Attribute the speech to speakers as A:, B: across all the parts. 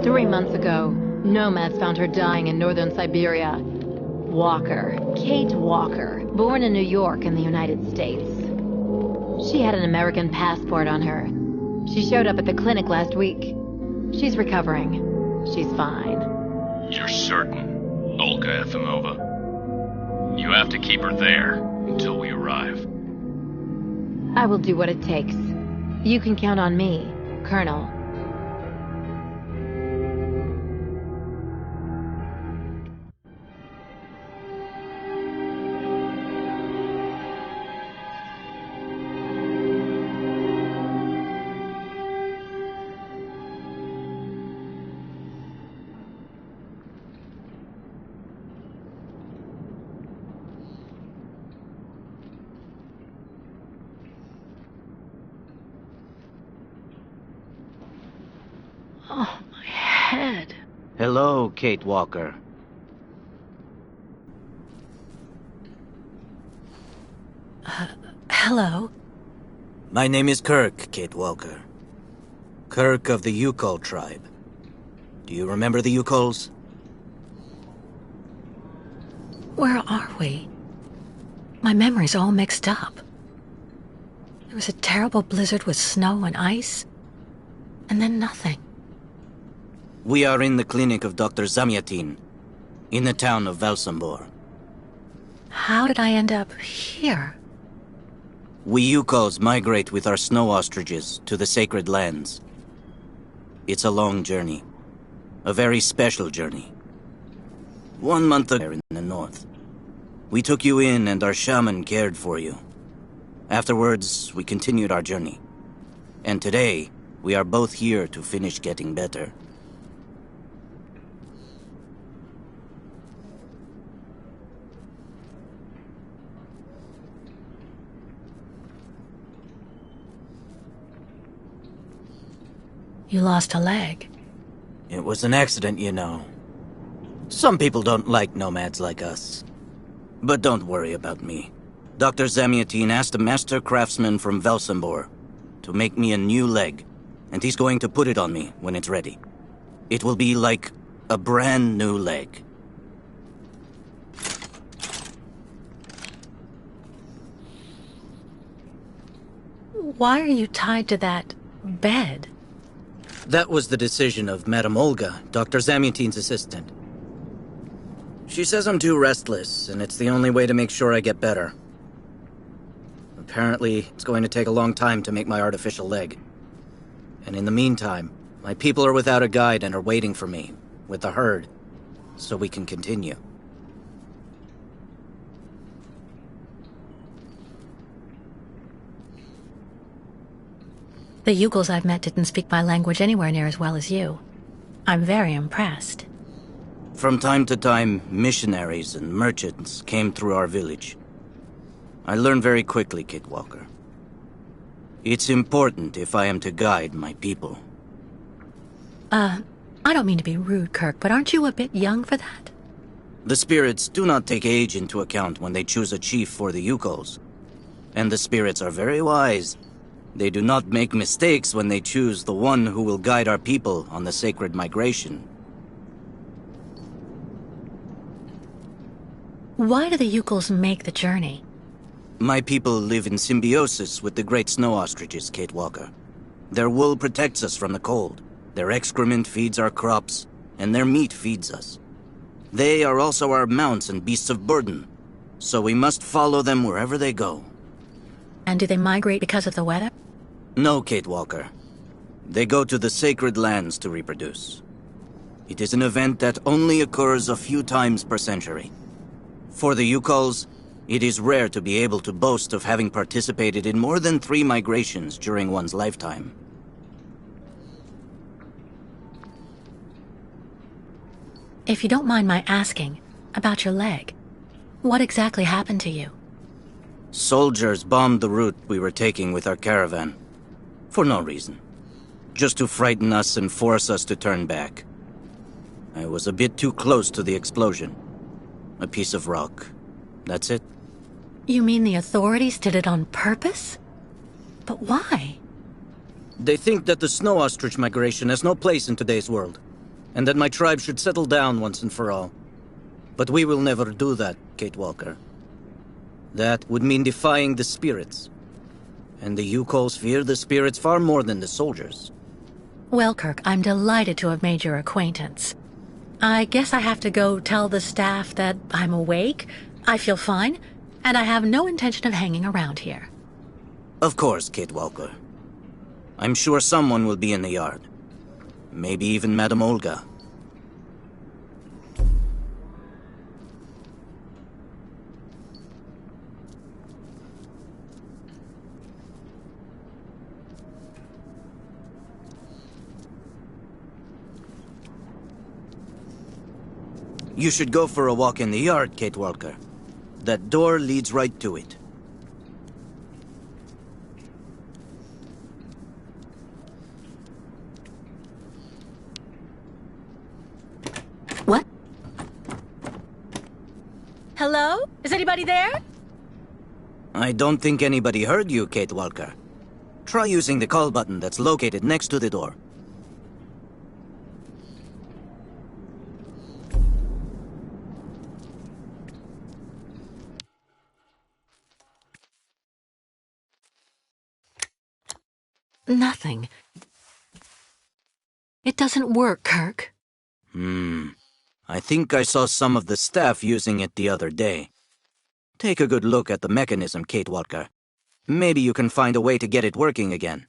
A: 3 months ago, nomads found her dying in northern Syberia. Walker, Kate Walker, born in New York in the United States. She had an American passport on her. She showed up at the clinic last week. She's recovering. She's fine.
B: You're certain, Olga Efimova? You have to keep her there until we arrive.
A: I will do what it takes. You can count on me, Colonel. Oh, my head.
C: Hello, Kate Walker.
D: Hello.
C: My name is Kirk, Kate Walker. Kirk of the Yukol tribe. Do you remember the Yukols?
D: Where are we? My memory's all mixed up. There was a terrible blizzard with snow and ice, and then nothing.
C: We are in the clinic of Dr. Zamyatin, in the town of Valsambor.
D: How did I end up here?
C: We Yukols migrate with our snow ostriches to the sacred lands. It's a long journey. A very special journey. 1 month ago in the north. We took you in and our shaman cared for you. Afterwards, we continued our journey. And today, we are both here to finish getting better.
D: You lost a leg.
C: It was an accident, you know. Some people don't like nomads like us. But don't worry about me. Dr. Zamyatin asked a master craftsman from Valsambor to make me a new leg, and he's going to put it on me when it's ready. It will be like a brand new leg.
D: Why are you tied to that bed?
C: That was the decision of Madame Olga, Dr. Zamyatin's assistant. She says I'm too restless, and it's the only way to make sure I get better. Apparently, it's going to take a long time to make my artificial leg. And in the meantime, my people are without a guide and are waiting for me, with the herd, so we can continue.
D: The Yugols I've met didn't speak my language anywhere near as well as you. I'm very impressed.
C: From time to time, missionaries and merchants came through our village. I learned very quickly, Kate Walker. It's important if I am to guide my people.
D: I don't mean to be rude, Kirk, but aren't you a bit young for that?
C: The spirits do not take age into account when they choose a chief for the Yukols. And the spirits are very wise. They do not make mistakes when they choose the one who will guide our people on the sacred migration.
D: Why do the Yugols make the journey?
C: My people live in symbiosis with the great snow ostriches, Kate Walker. Their wool protects us from the cold. Their excrement feeds our crops, and their meat feeds us. They are also our mounts and beasts of burden, so we must follow them wherever they go.
D: And do they migrate because of the weather?
C: No, Kate Walker. They go to the sacred lands to reproduce. It is an event that only occurs a few times per century. For the Yukols, it is rare to be able to boast of having participated in more than 3 migrations during one's lifetime.
D: If you don't mind my asking about your leg, what exactly happened to you?
C: Soldiers bombed the route we were taking with our caravan. For no reason. Just to frighten us and force us to turn back. I was a bit too close to the explosion. A piece of rock. That's it.
D: You mean the authorities did it on purpose? But why?
C: They think that the snow ostrich migration has no place in today's world. and that my tribe should settle down once and for all. But we will never do that, Kate Walker. That would mean defying the spirits. And the Yukos fear the spirits far more than the soldiers.
D: Well, Kirk, I'm delighted to have made your acquaintance. I guess I have to go tell the staff that I'm awake, I feel fine, and I have no intention of hanging around here.
C: Of course, Kate Walker. I'm sure someone will be in the yard. Maybe even Madame Olga. You should go for a walk in the yard, Kate Walker. That door leads right to it.
D: What? Hello? Is anybody there?
C: I don't think anybody heard you, Kate Walker. Try using the call button that's located next to the door.
D: Nothing. It doesn't work, Kirk.
C: I think I saw some of the staff using it the other day. Take a good look at the mechanism, Kate Walker. Maybe you can find a way to get it working again.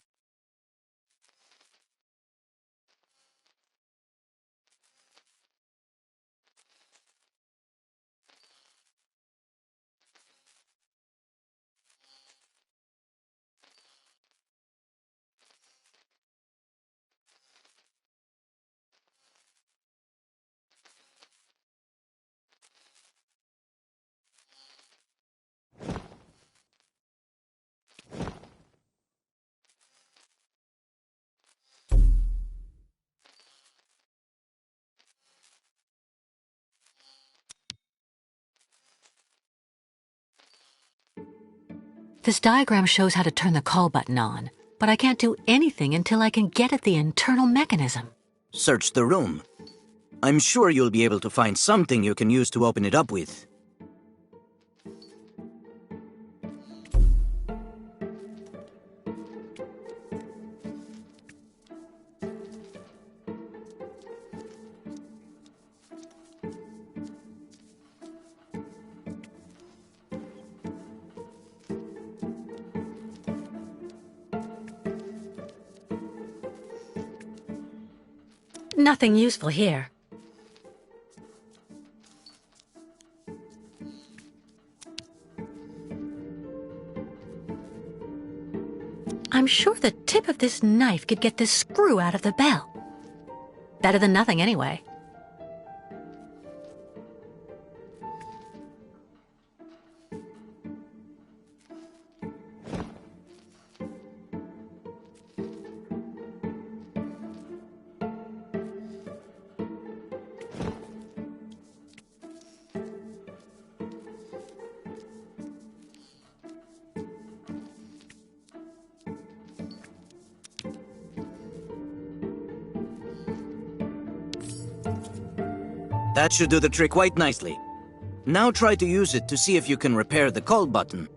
D: This diagram shows how to turn the call button on, but I can't do anything until I can get at the internal mechanism.
C: Search the room. I'm sure you'll be able to find something you can use to open it up with.
D: Nothing useful here. I'm sure the tip of this knife could get this screw out of the bell. Better than nothing, anyway.
C: That should do the trick quite nicely. Now try to use it to see if you can repair the call button.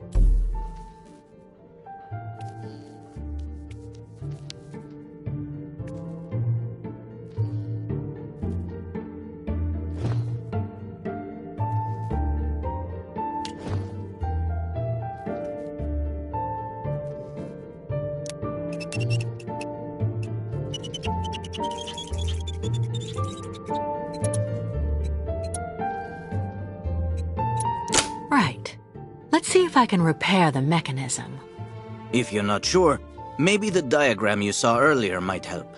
D: Right. Let's see if I can repair the mechanism.
C: If you're not sure, maybe the diagram you saw earlier might help.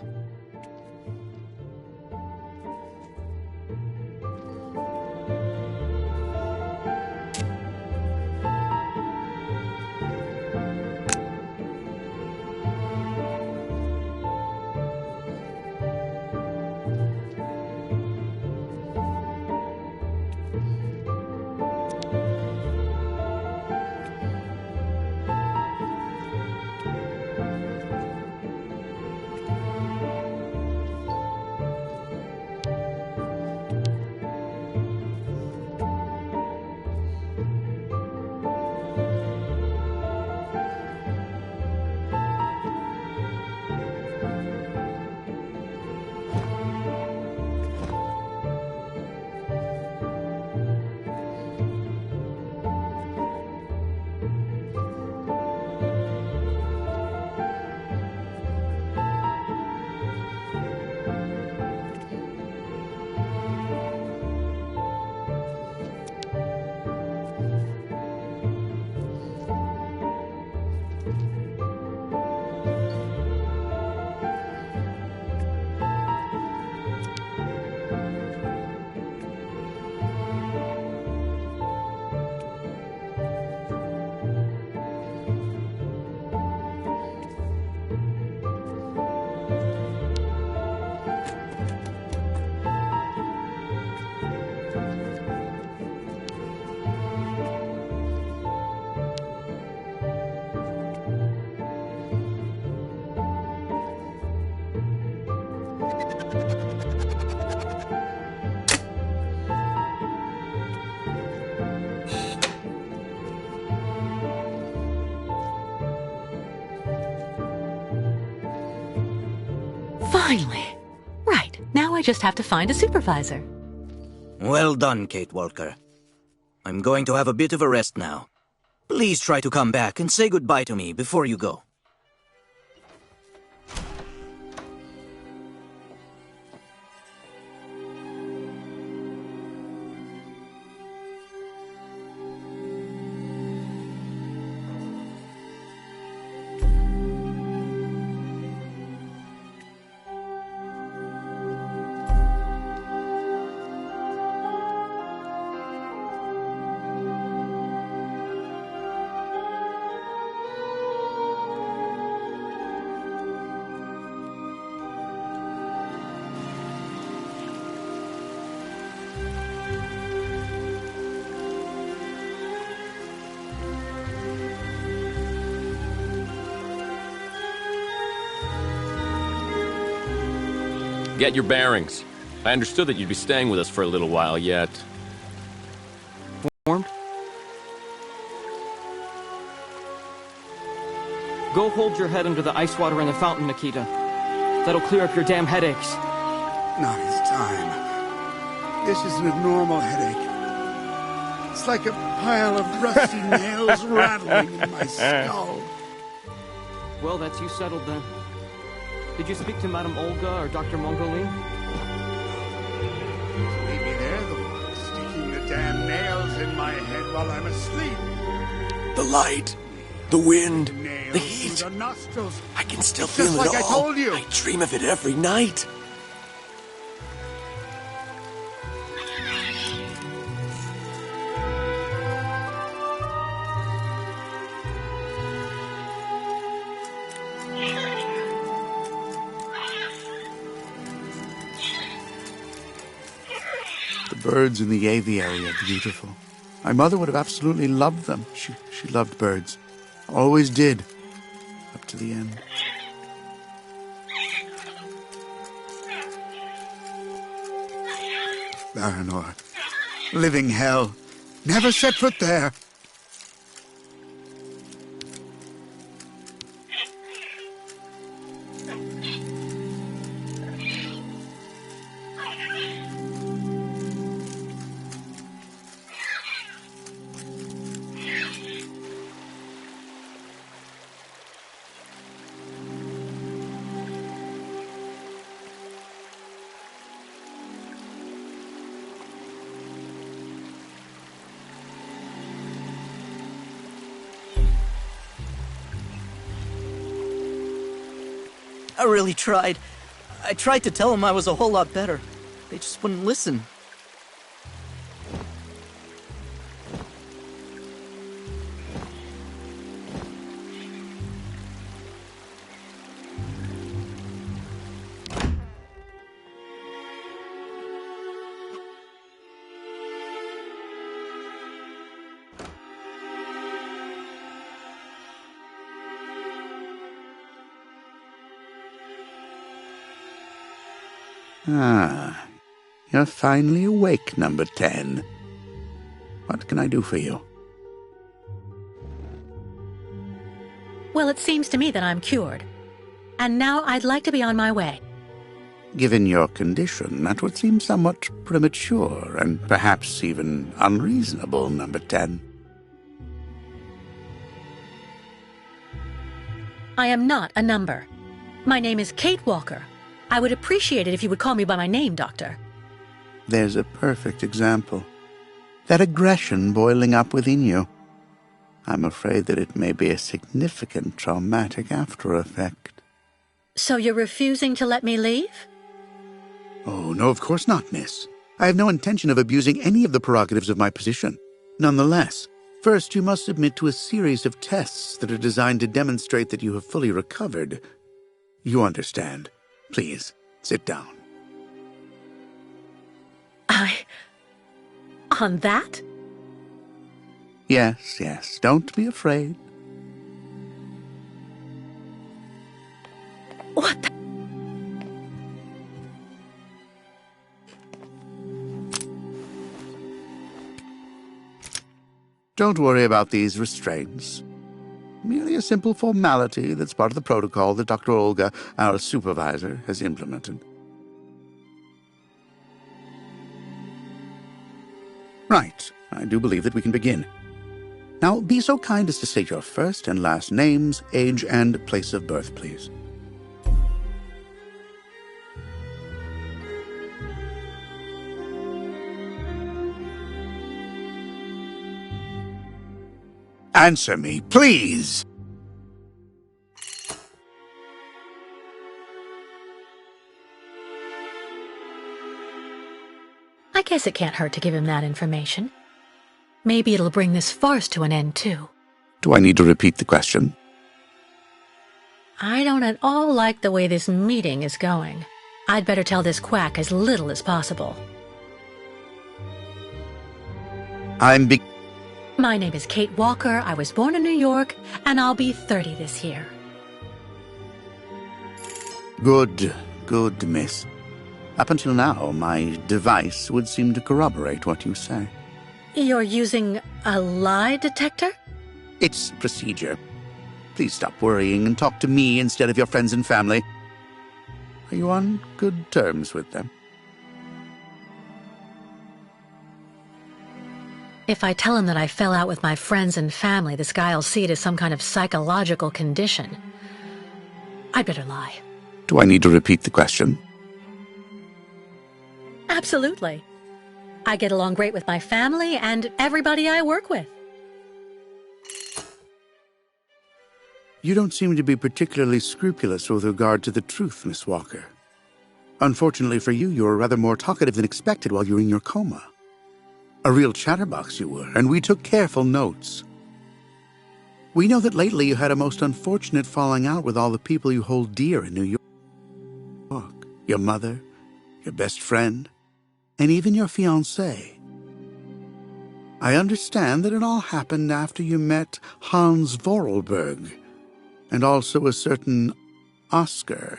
D: Finally. Right, now I just have to find a supervisor.
C: Well done, Kate Walker. I'm going to have a bit of a rest now. Please try to come back and say goodbye to me before you go.
B: Get your bearings. I understood that you'd be staying with us for a little while yet. Formed?
E: Go hold your head under the ice water in the fountain, Nikita. That'll clear up your damn headaches.
F: Not his time. This isn't a normal headache. It's like a pile of rusty nails rattling in my skull.
E: Well, that's you settled then. Did you speak to Madame Olga or Dr. Mongolin?
F: Maybe they're the ones sticking the damn nails in my head while I'm asleep.
G: The light, the wind,
F: Nails
G: the
F: through
G: heat.
F: the nostrils.
G: I can still
F: Just
G: feel it
F: like
G: all.
F: I told you.
G: I dream of it every night.
F: The birds in the aviary are beautiful. My mother would have absolutely loved them. She loved birds. Always did. Up to the end. Baranor. Living hell. Never set foot there.
C: I really tried. I tried to tell them I was a whole lot better. They just wouldn't listen.
F: Ah, you're finally awake, number 10. What can I do for you?
D: Well, it seems to me that I'm cured. And now I'd like to be on my way.
F: Given your condition, that would seem somewhat premature and perhaps even unreasonable, number 10.
D: I am not a number. My name is Kate Walker. I would appreciate it if you would call me by my name, Doctor.
F: There's a perfect example. That aggression boiling up within you. I'm afraid that it may be a significant traumatic after effect.
D: So you're refusing to let me leave?
F: Oh, no, of course not, miss. I have no intention of abusing any of the prerogatives of my position. Nonetheless, first you must submit to a series of tests that are designed to demonstrate that you have fully recovered. You understand. Please, sit down.
D: On that?
F: Yes, yes, don't be afraid.
D: What the?
F: Don't worry about these restraints. Merely a simple formality that's part of the protocol that Dr. Olga, our supervisor, has implemented. Right. I do believe that we can begin. Now, be so kind as to state your first and last names, age, and place of birth, please. Answer me, please!
D: I guess it can't hurt to give him that information. Maybe it'll bring this farce to an end, too.
F: Do I need to repeat the question?
D: I don't at all like the way this meeting is going. I'd better tell this quack as little as possible. My name is Kate Walker. I was born in New York, and I'll be 30 this year.
F: Good, miss. Up until now, my device would seem to corroborate what you say.
D: You're using a lie detector?
F: It's procedure. Please stop worrying and talk to me instead of your friends and family. Are you on good terms with them?
D: If I tell him that I fell out with my friends and family, this guy'll see it as some kind of psychological condition. I'd better lie.
F: Do I need to repeat the question?
D: Absolutely. I get along great with my family and everybody I work with.
F: You don't seem to be particularly scrupulous with regard to the truth, Miss Walker. Unfortunately for you, you were rather more talkative than expected while you were in your coma. A real chatterbox you were, and we took careful notes. We know that lately you had a most unfortunate falling out with all the people you hold dear in New York. Your mother, your best friend, and even your fiancé. I understand that it all happened after you met Hans Vorarlberg, and also a certain Oscar.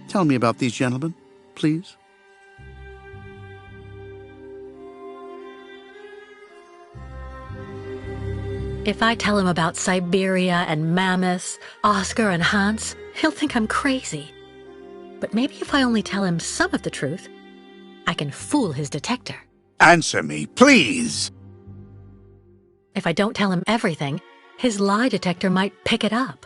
F: Tell me about these gentlemen, please.
D: If I tell him about Syberia and mammoths, Oscar and Hans, he'll think I'm crazy. But maybe if I only tell him some of the truth, I can fool his detector.
F: Answer me, please!
D: If I don't tell him everything, his lie detector might pick it up.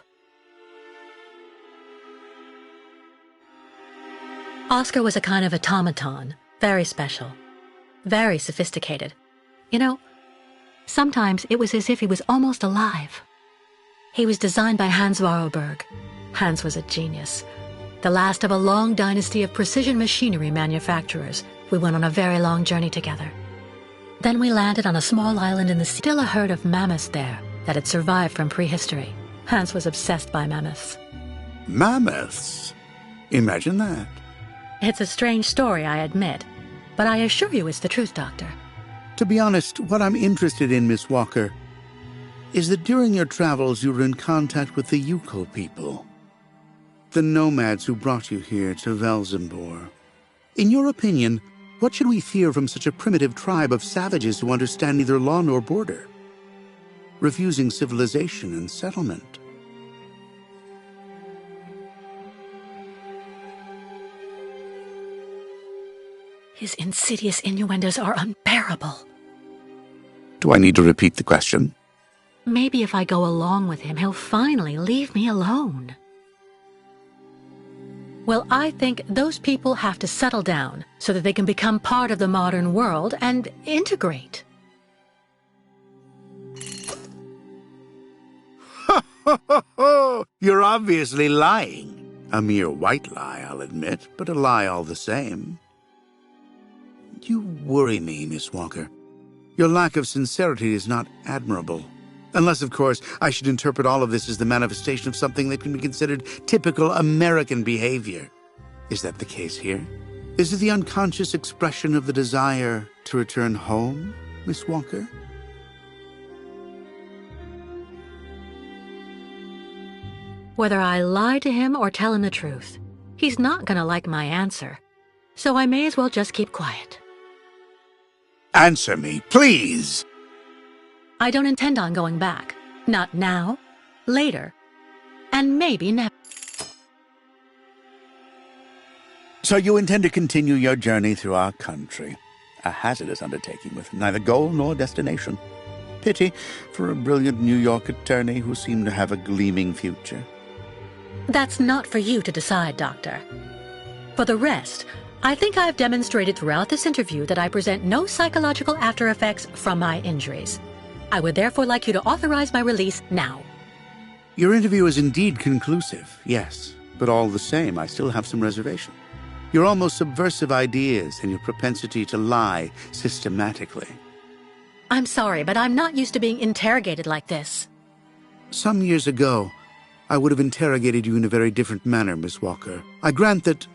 D: Oscar was a kind of automaton, very special, very sophisticated. You know, sometimes it was as if he was almost alive. He was designed by Hans Vorarlberg. Hans was a genius. The last of a long dynasty of precision machinery manufacturers. We went on a very long journey together. Then we landed on a small island in the sea. Still a herd of mammoths there that had survived from prehistory. Hans was obsessed by mammoths.
F: Mammoths? Imagine that.
D: It's a strange story, I admit, but I assure you it's the truth, Doctor.
F: To be honest, what I'm interested in, Miss Walker, is that during your travels you were in contact with the Yuko people, the nomads who brought you here to Velzembor. In your opinion, what should we fear from such a primitive tribe of savages who understand neither law nor border, refusing civilization and settlement?
D: His insidious innuendos are unbearable.
F: Do I need to repeat the question?
D: Maybe if I go along with him, he'll finally leave me alone. Well, I think those people have to settle down so that they can become part of the modern world and integrate.
F: You're obviously lying. A mere white lie, I'll admit, but a lie all the same. You worry me, Miss Walker. Your lack of sincerity is not admirable. Unless, of course, I should interpret all of this as the manifestation of something that can be considered typical American behavior. Is that the case here? Is it the unconscious expression of the desire to return home, Miss Walker?
D: Whether I lie to him or tell him the truth, he's not gonna like my answer. So I may as well just keep quiet.
F: Answer me, please!
D: I don't intend on going back. Not now. later, and maybe never.
F: So you intend to continue your journey through our country. A hazardous undertaking with neither goal nor destination. Pity for a brilliant New York attorney who seemed to have a gleaming future.
D: That's not for you to decide, Doctor. For the rest, I think I've demonstrated throughout this interview that I present no psychological after effects from my injuries. I would therefore like you to authorize my release now.
F: Your interview is indeed conclusive, yes. But all the same, I still have some reservation. Your almost subversive ideas and your propensity to lie systematically.
D: I'm sorry, but I'm not used to being interrogated like this.
F: Some years ago, I would have interrogated you in a very different manner, Miss Walker. I grant that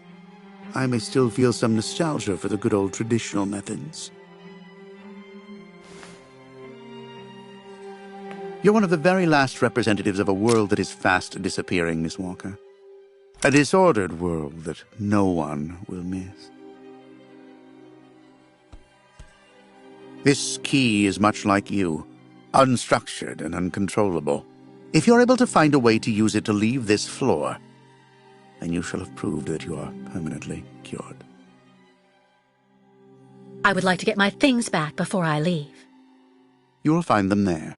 F: I may still feel some nostalgia for the good old traditional methods. You're one of the very last representatives of a world that is fast disappearing, Miss Walker. A disordered world that no one will miss. This key is much like you, unstructured and uncontrollable. If you're able to find a way to use it to leave this floor, then you shall have proved that you are permanently cured.
D: I would like to get my things back before I leave.
F: You will find them there.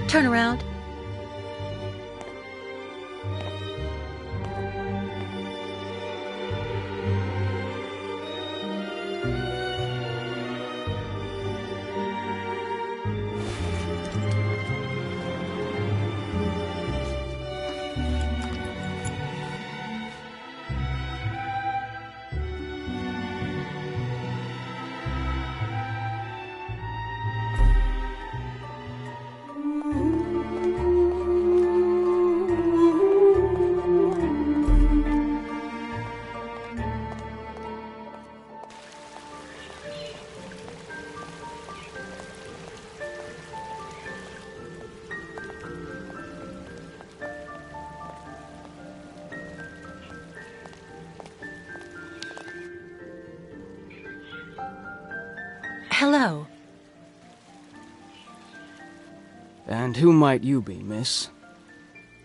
D: Turn around. Hello.
E: And who might you be, miss?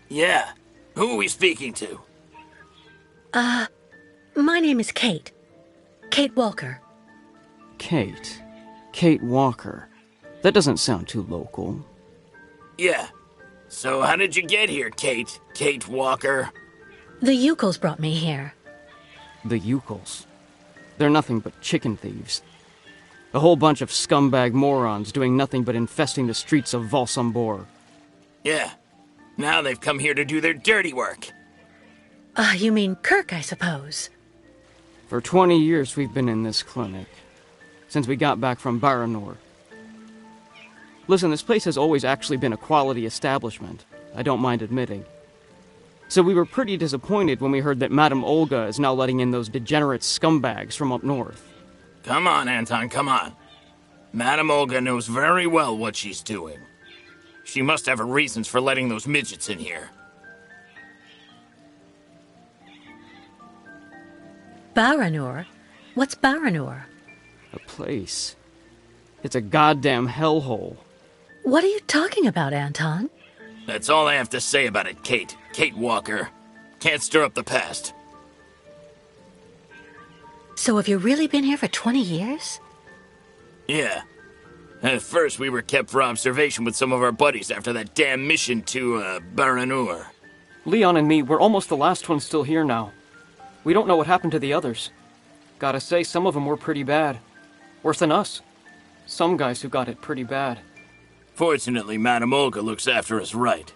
G: Yeah. Who are we speaking to?
D: My name is Kate. Kate Walker.
E: Kate. Kate Walker. That doesn't sound too local.
G: Yeah. So how did you get here, Kate? Kate Walker?
D: The Yukos brought me here.
E: The Yukos. They're nothing but chicken thieves. A whole bunch of scumbag morons doing nothing but infesting the streets of Valsambor.
G: Yeah. Now they've come here to do their dirty work.
D: You mean Kirk, I suppose.
E: For 20 years we've been in this clinic. Since we got back from Baranor. Listen, this place has always actually been a quality establishment. I don't mind admitting. So we were pretty disappointed when we heard that Madame Olga is now letting in those degenerate scumbags from up north.
G: Come on, Anton, come on. Madame Olga knows very well what she's doing. She must have her reasons for letting those midgets in here.
D: Baranor? What's Baranor?
E: A place. It's a goddamn hellhole.
D: What are you talking about, Anton?
G: That's all I have to say about it, Kate. Kate Walker. Can't stir up the past.
D: So have you really been here for 20 years?
G: Yeah. At first, we were kept for observation with some of our buddies after that damn mission to, Baranur.
E: Leon and me, we're almost the last ones still here now. We don't know what happened to the others. Gotta say, some of them were pretty bad. Worse than us. Some guys who got it pretty bad.
G: Fortunately, Madame Olga looks after us right.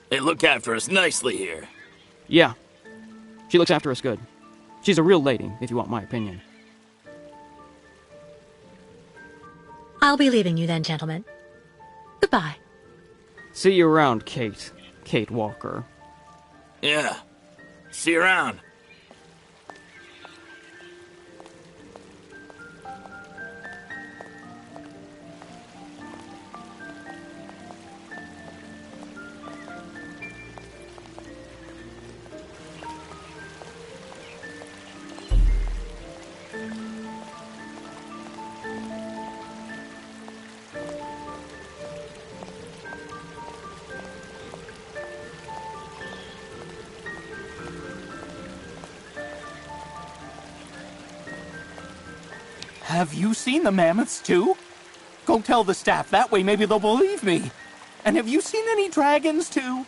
G: They look after us nicely here.
E: Yeah. She looks after us good. She's a real lady, if you want my opinion.
D: I'll be leaving you then, gentlemen. Goodbye.
E: See you around, Kate. Kate Walker.
G: Yeah. See you around.
H: Have you seen the mammoths, too? Go tell the staff, that way maybe they'll believe me. And have you seen any dragons, too?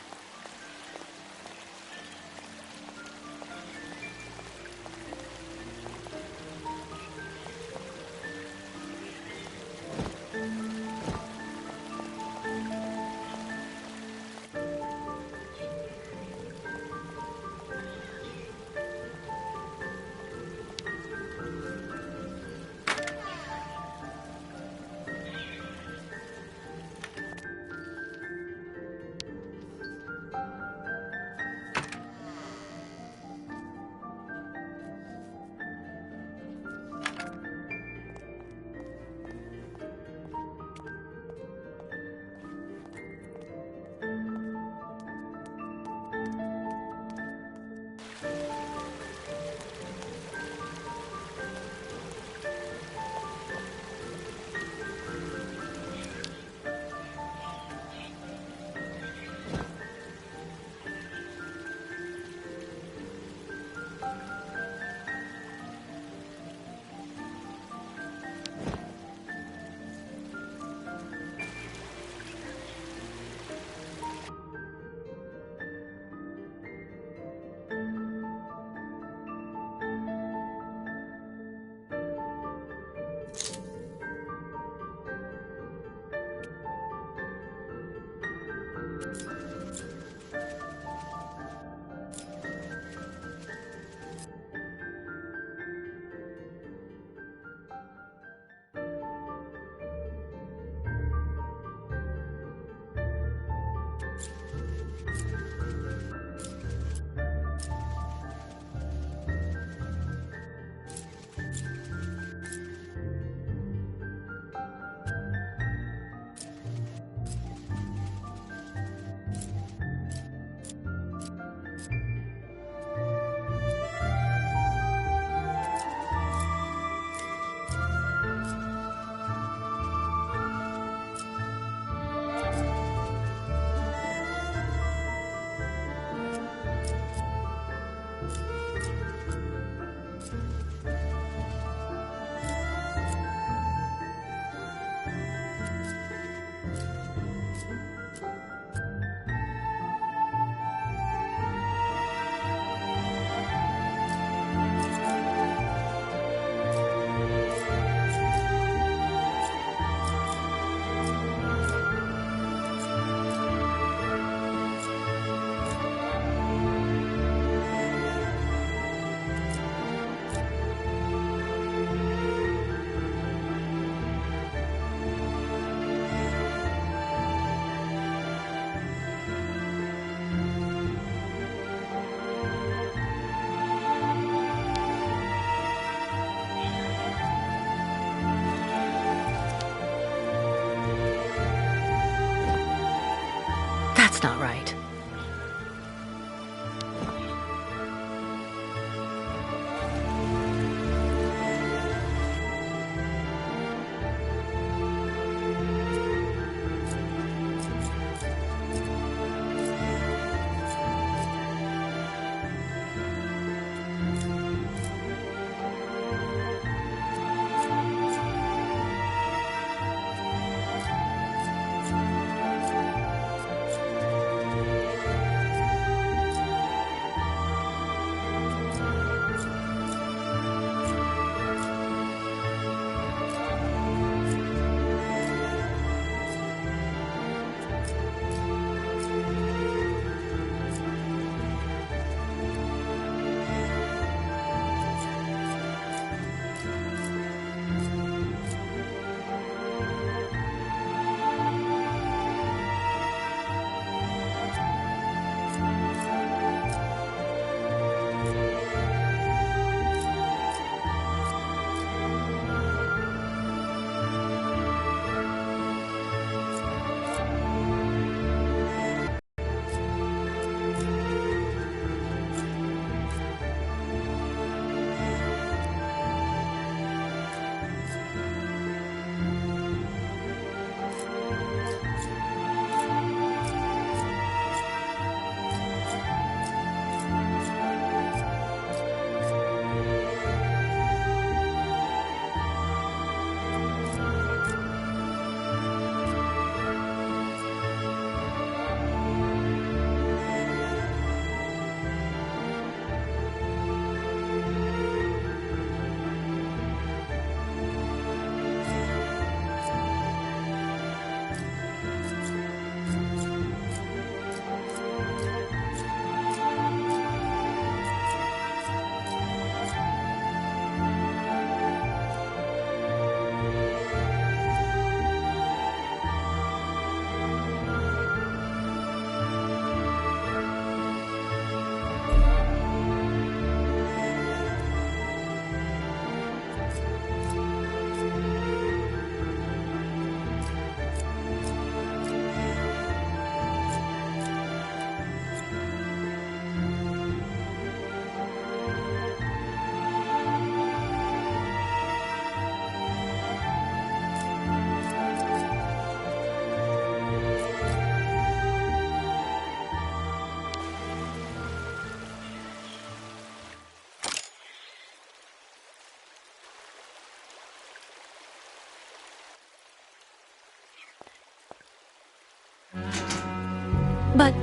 D: But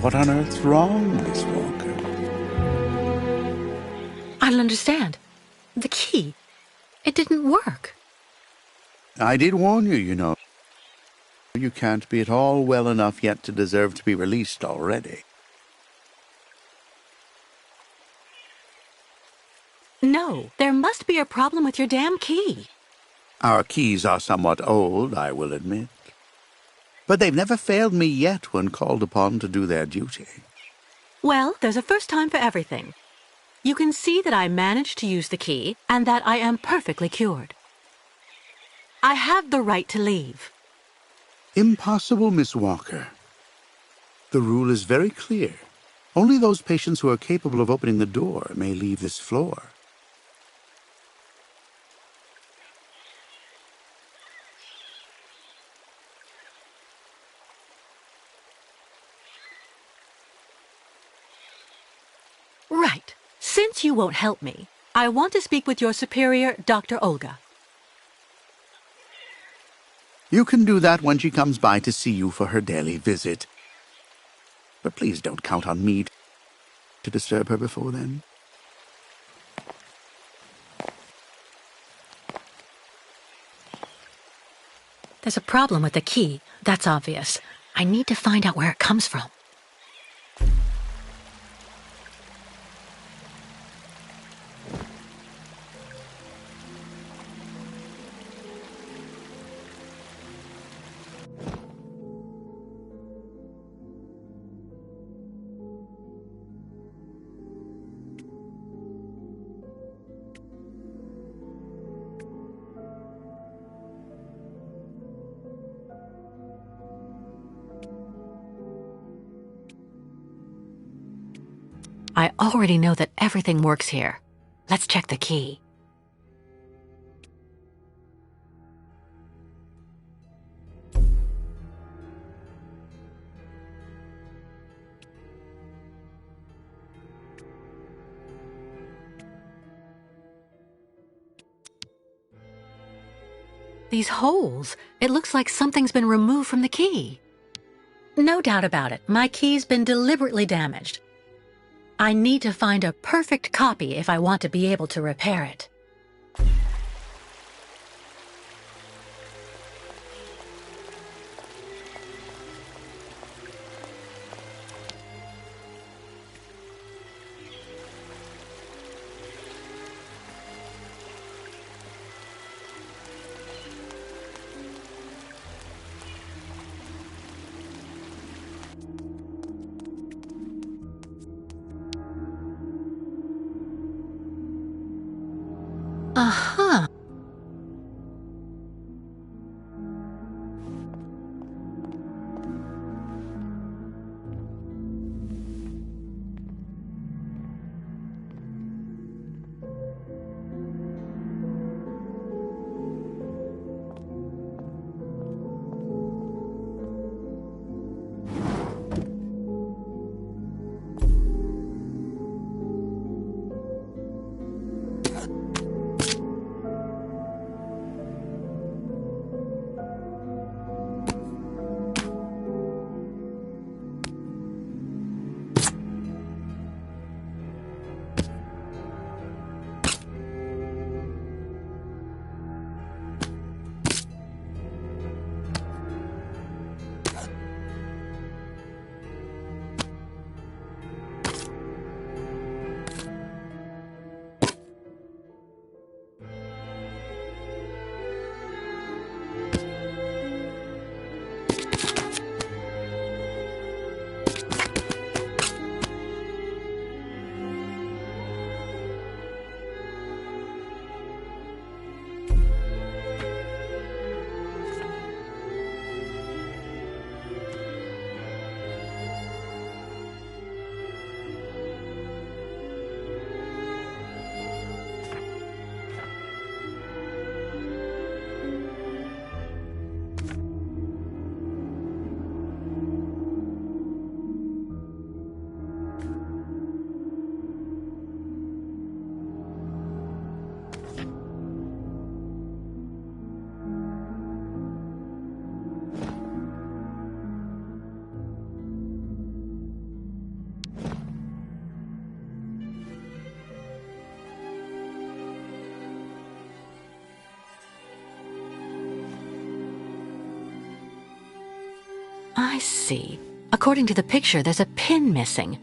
F: What on earth's wrong, Miss Walker?
D: I don't understand. The key. It didn't work.
F: I did warn you, you know. You can't be at all well enough yet to deserve to be released already.
D: No, there must be a problem with your damn key.
F: Our keys are somewhat old, I will admit. But they've never failed me yet when called upon to do their duty.
D: Well, there's a first time for everything. You can see that I managed to use the key and that I am perfectly cured. I have the right to leave.
F: Impossible, Miss Walker. The rule is very clear. Only those patients who are capable of opening the door may leave this floor.
D: Right. Since you won't help me, I want to speak with your superior, Dr. Olga.
F: You can do that when she comes by to see you for her daily visit. But please don't count on me to disturb her before then.
D: There's a problem with the key, that's obvious. I need to find out where it comes from. I already know that everything works here. Let's check the key. These holes, it looks like something's been removed from the key. No doubt about it, my key's been deliberately damaged. I need to find a perfect copy if I want to be able to repair it. Uh-huh. I see. According to the picture, there's a pin missing.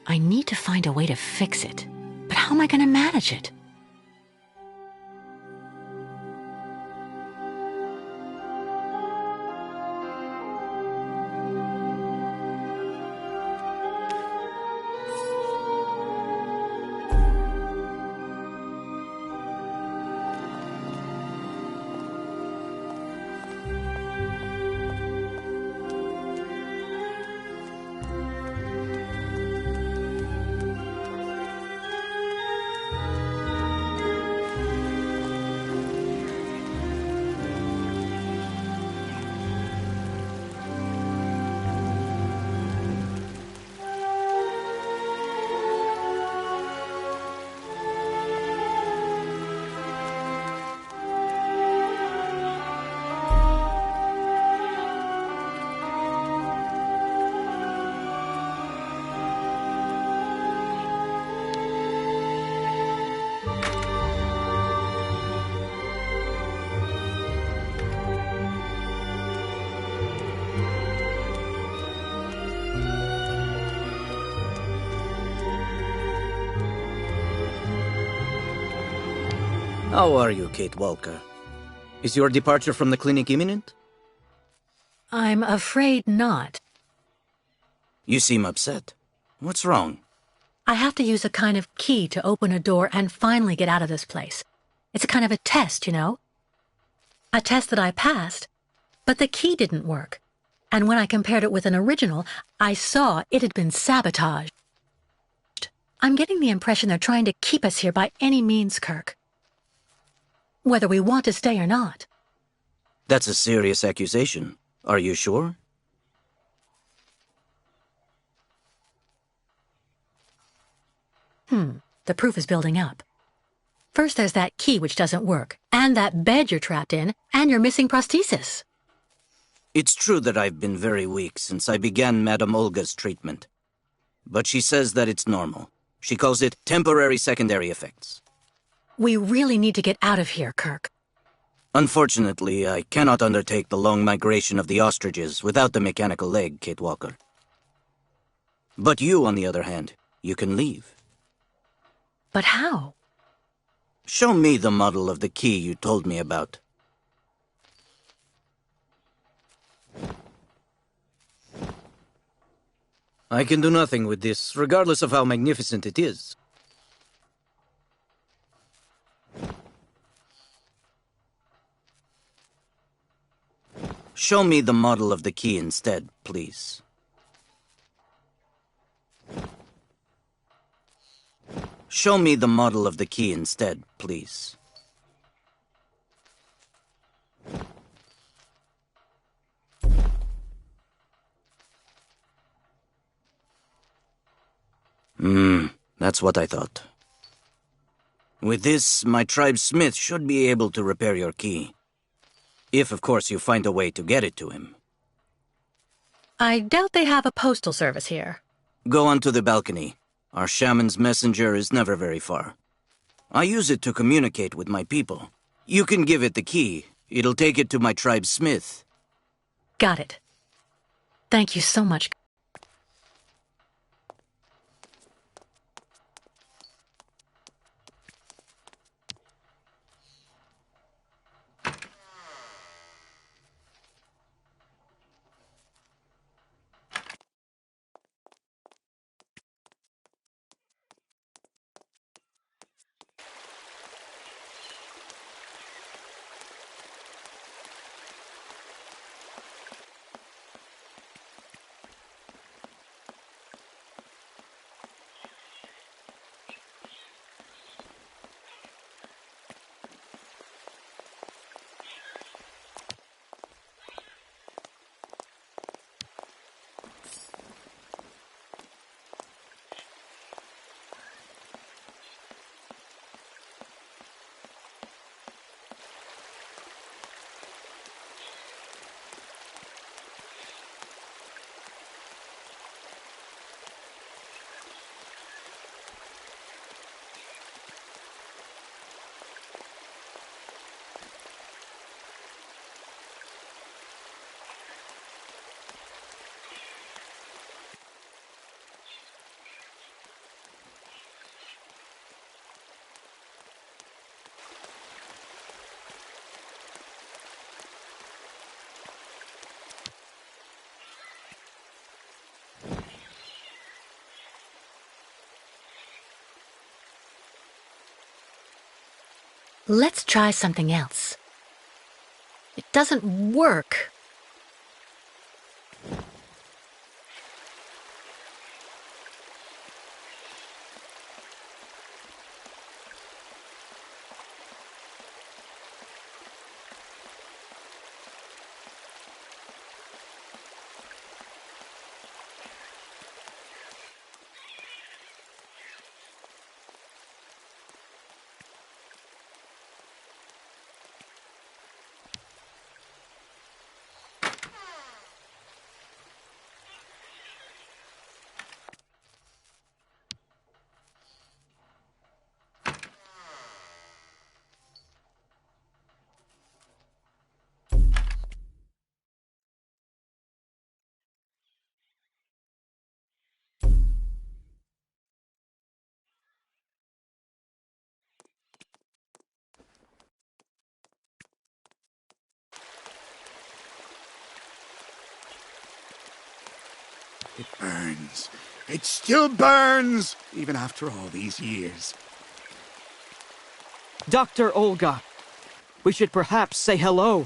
D: I need to find a way to fix it. But how am I going to manage it?
C: How are you, Kate Walker? Is your departure from the clinic imminent?
D: I'm afraid not.
C: You seem upset. What's wrong?
D: I have to use a kind of key to open a door and finally get out of this place. It's a kind of a test, you know? A test that I passed, but the key didn't work. And when I compared it with an original, I saw it had been sabotaged. I'm getting the impression they're trying to keep us here by any means, Kirk. Whether we want to stay or not.
C: That's a serious accusation. Are you sure?
D: The proof is building up. First there's that key which doesn't work, and that bed you're trapped in, and your missing prosthesis.
C: It's true that I've been very weak since I began Madame Olga's treatment. But she says that it's normal. She calls it temporary secondary effects.
D: We really need to get out of here, Kirk.
C: Unfortunately, I cannot undertake the long migration of the ostriches without the mechanical leg, Kate Walker. But you, on the other hand, you can leave.
D: But how?
C: Show me the model of the key you told me about. I can do nothing with this, regardless of how magnificent it is. Show me the model of the key instead, please. Show me the model of the key instead, please. That's what I thought. With this, my tribe's smith should be able to repair your key. If, of course, you find a way to get it to him.
D: I doubt they have a postal service here.
C: Go onto the balcony. Our shaman's messenger is never very far. I use it to communicate with my people. You can give it the key. It'll take it to my tribe's smith.
D: Got it. Thank you so much. Let's try something else. It doesn't work.
F: It burns. It still burns, even after all these years.
E: Dr. Olga, we should perhaps say hello.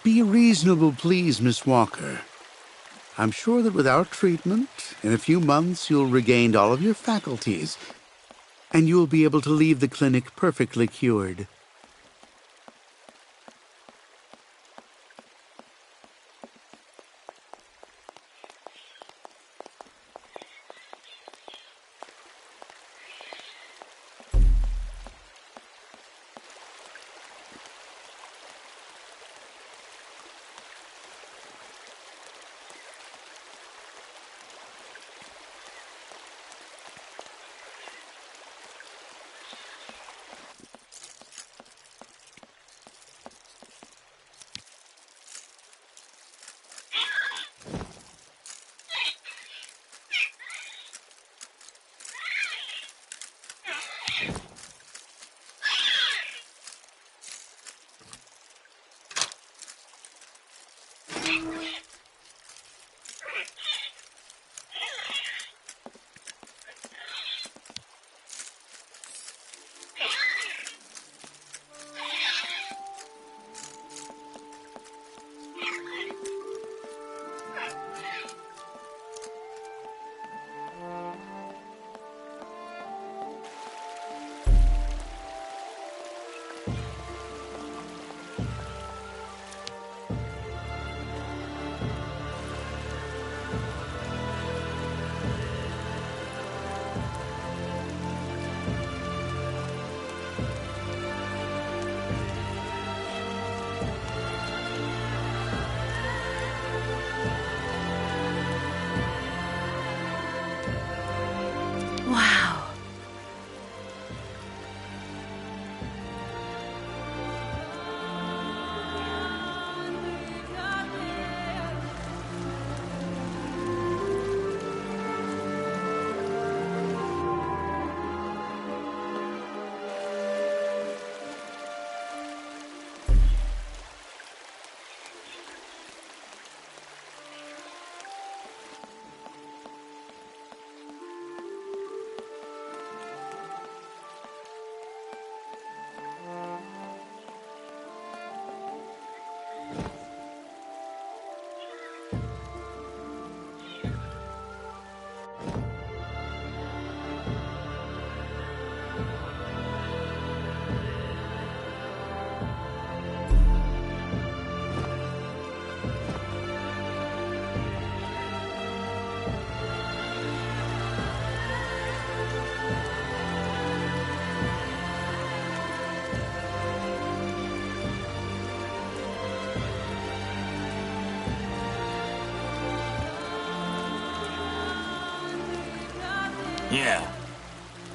F: Be reasonable, please, Miss Walker. I'm sure that with our treatment, in a few months you'll regain all of your faculties, and you'll be able to leave the clinic perfectly cured.
G: Yeah.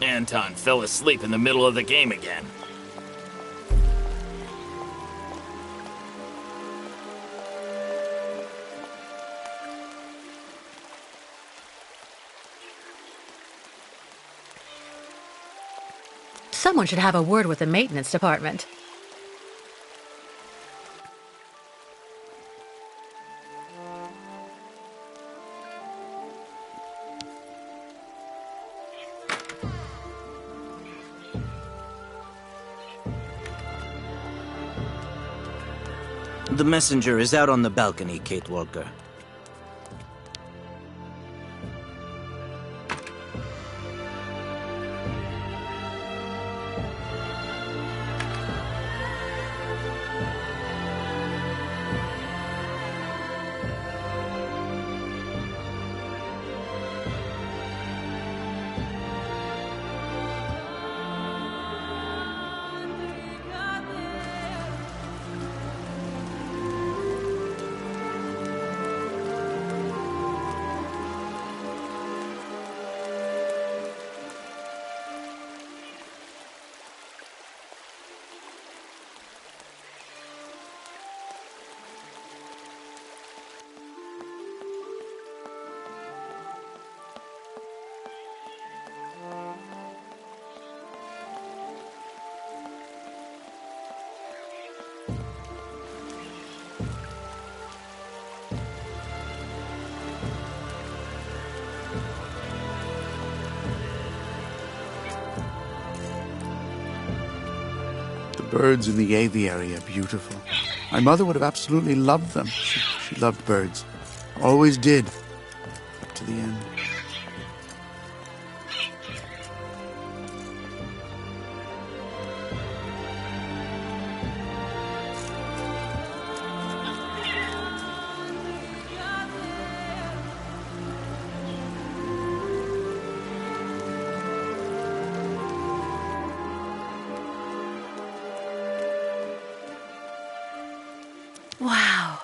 G: Anton fell asleep in the middle of the game again.
D: Someone should have a word with the maintenance department.
C: The messenger is out on the balcony, Kate Walker.
F: Birds in the aviary are beautiful. My mother would have absolutely loved them. She loved birds. Always did. Up to the end.
D: Wow.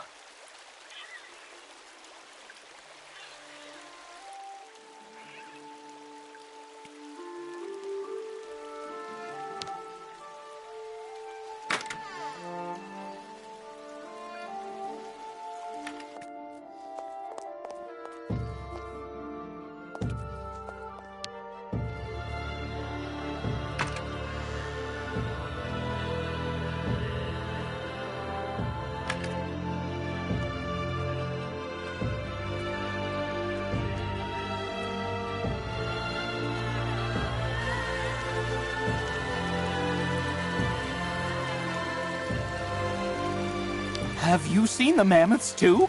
H: Have you seen the mammoths too?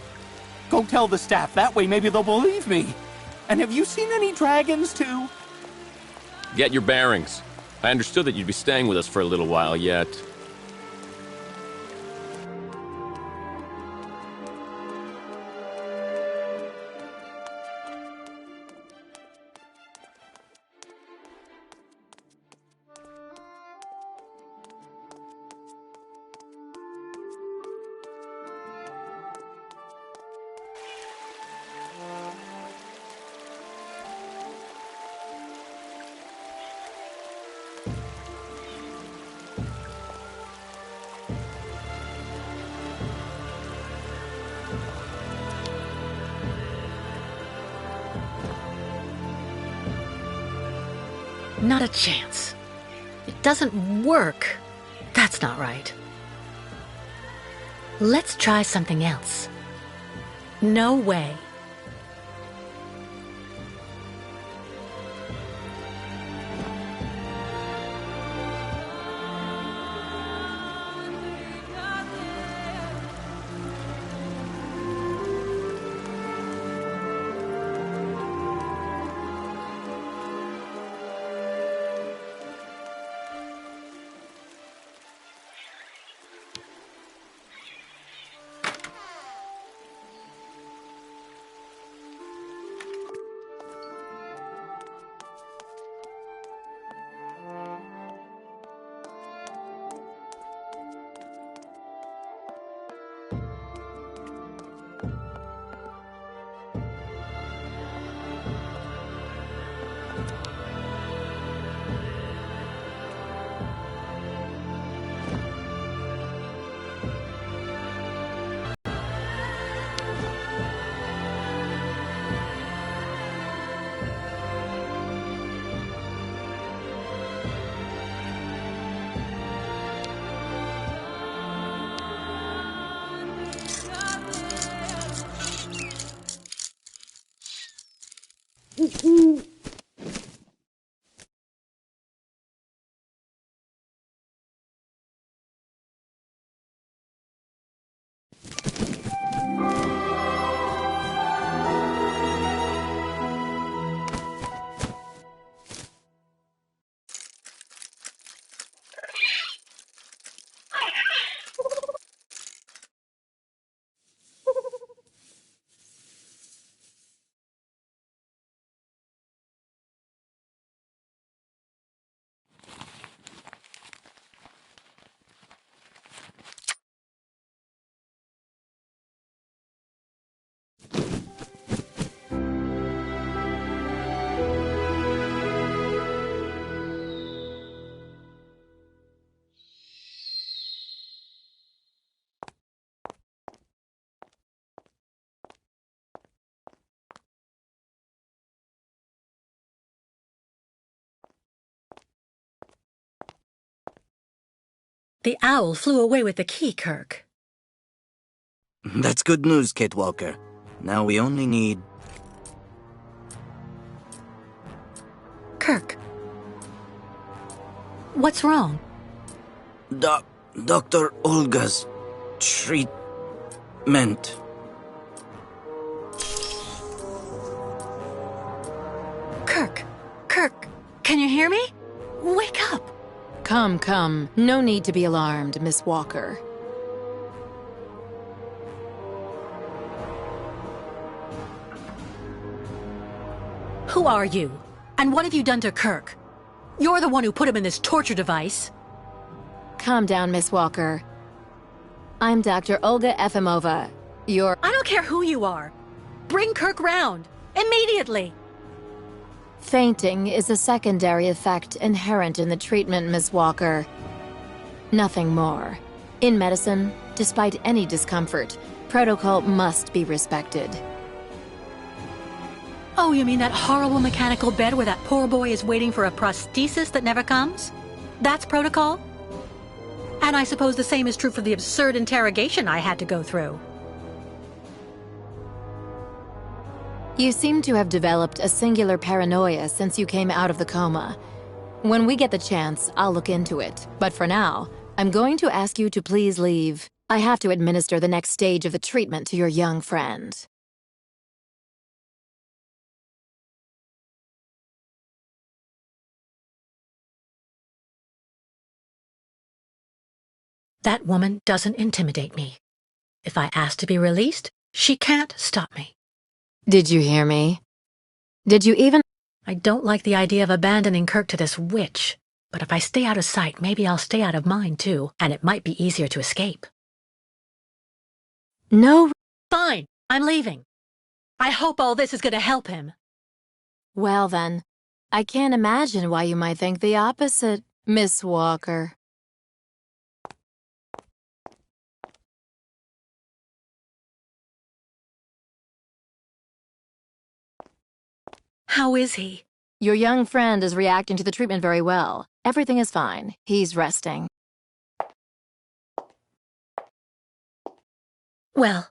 H: Go tell the staff, that way maybe they'll believe me. And have you seen any dragons too?
B: Get your bearings. I understood that you'd be staying with us for a little while yet.
D: Not a chance. It doesn't work. That's not right. Let's try something else. No way. The owl flew away with the key, Kirk.
C: That's good news, Kate Walker. Now we only need...
D: Kirk. What's wrong?
C: Dr. Olga's treatment.
D: Kirk, can you hear me? Wake up!
A: Come. No need to be alarmed, Miss Walker.
D: Who are you? And what have you done to Kirk? You're the one who put him in this torture device.
A: Calm down, Miss Walker. I'm Dr. Olga Efimova.
D: I don't care who you are. Bring Kirk round. Immediately.
A: Fainting is a secondary effect inherent in the treatment, Miss Walker. Nothing more. In medicine, despite any discomfort, protocol must be respected.
D: Oh, you mean that horrible mechanical bed where that poor boy is waiting for a prosthesis that never comes? That's protocol? And I suppose the same is true for the absurd interrogation I had to go through.
A: You seem to have developed a singular paranoia since you came out of the coma. When we get the chance, I'll look into it. But for now, I'm going to ask you to please leave. I have to administer the next stage of the treatment to your young friend.
D: That woman doesn't intimidate me. If I ask to be released, she can't stop me.
A: Did you hear me? Did you even—
D: I don't like the idea of abandoning Kirk to this witch, but if I stay out of sight, maybe I'll stay out of mind too, and it might be easier to escape.
A: No.
D: Fine, I'm leaving. I hope all this is going to help him.
A: Well then, I can't imagine why you might think the opposite, Miss Walker.
D: How is he?
A: Your young friend is reacting to the treatment very well. Everything is fine. He's resting.
D: Well,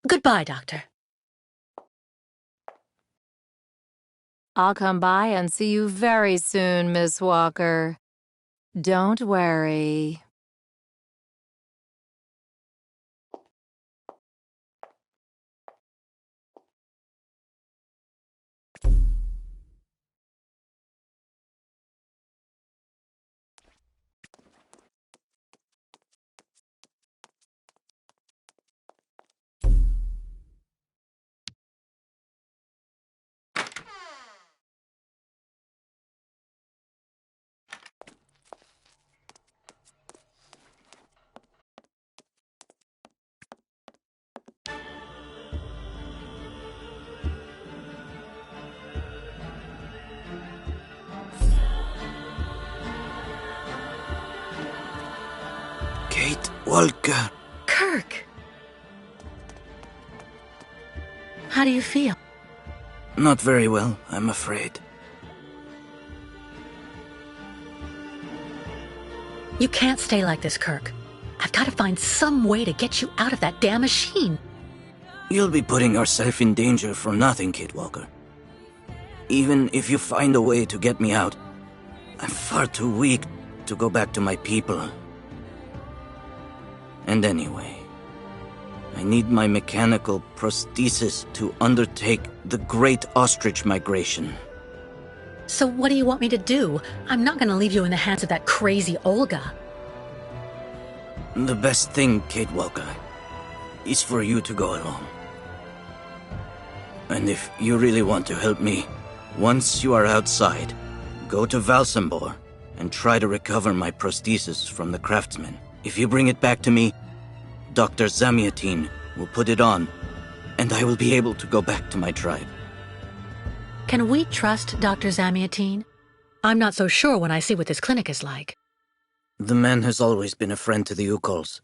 D: goodbye, Doctor.
A: I'll come by and see you very soon, Miss Walker. Don't worry.
C: Kate Walker.
D: Kirk! How do you feel?
C: Not very well, I'm afraid.
D: You can't stay like this, Kirk. I've got to find some way to get you out of that damn machine.
C: You'll be putting yourself in danger for nothing, Kate Walker. Even if you find a way to get me out, I'm far too weak to go back to my people. And anyway, I need my mechanical prosthesis to undertake the Great Ostrich Migration.
D: So what do you want me to do? I'm not going to leave you in the hands of that crazy Olga.
C: The best thing, Kate Walker, is for you to go alone. And if you really want to help me, once you are outside, go to Valsambor and try to recover my prosthesis from the craftsman. If you bring it back to me, Dr. Zamiatin will put it on, and I will be able to go back to my tribe.
D: Can we trust Dr. Zamiatin? I'm not so sure when I see what this clinic is like.
C: The man has always been a friend to the Ukols,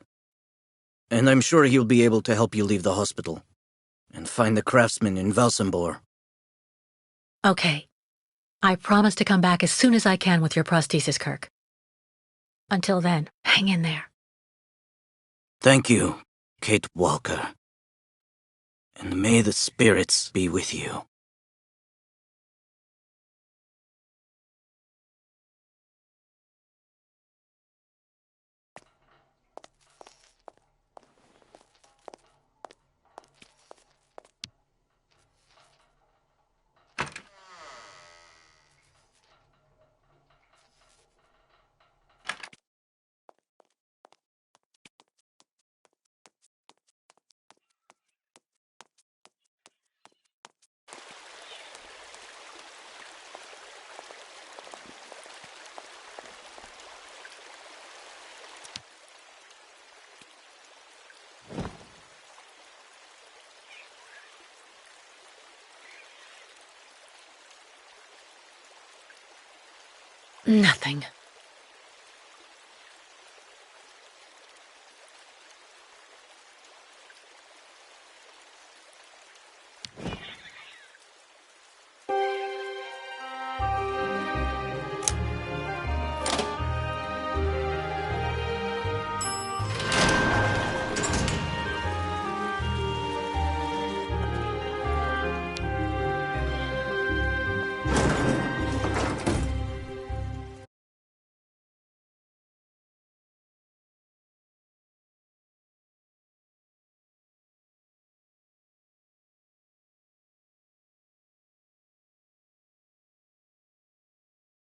C: and I'm sure he'll be able to help you leave the hospital and find the craftsman in Valsambor.
D: Okay. I promise to come back as soon as I can with your prosthesis, Kirk. Until then, hang in there.
C: Thank you, Kate Walker. And may the spirits be with you.
D: Nothing.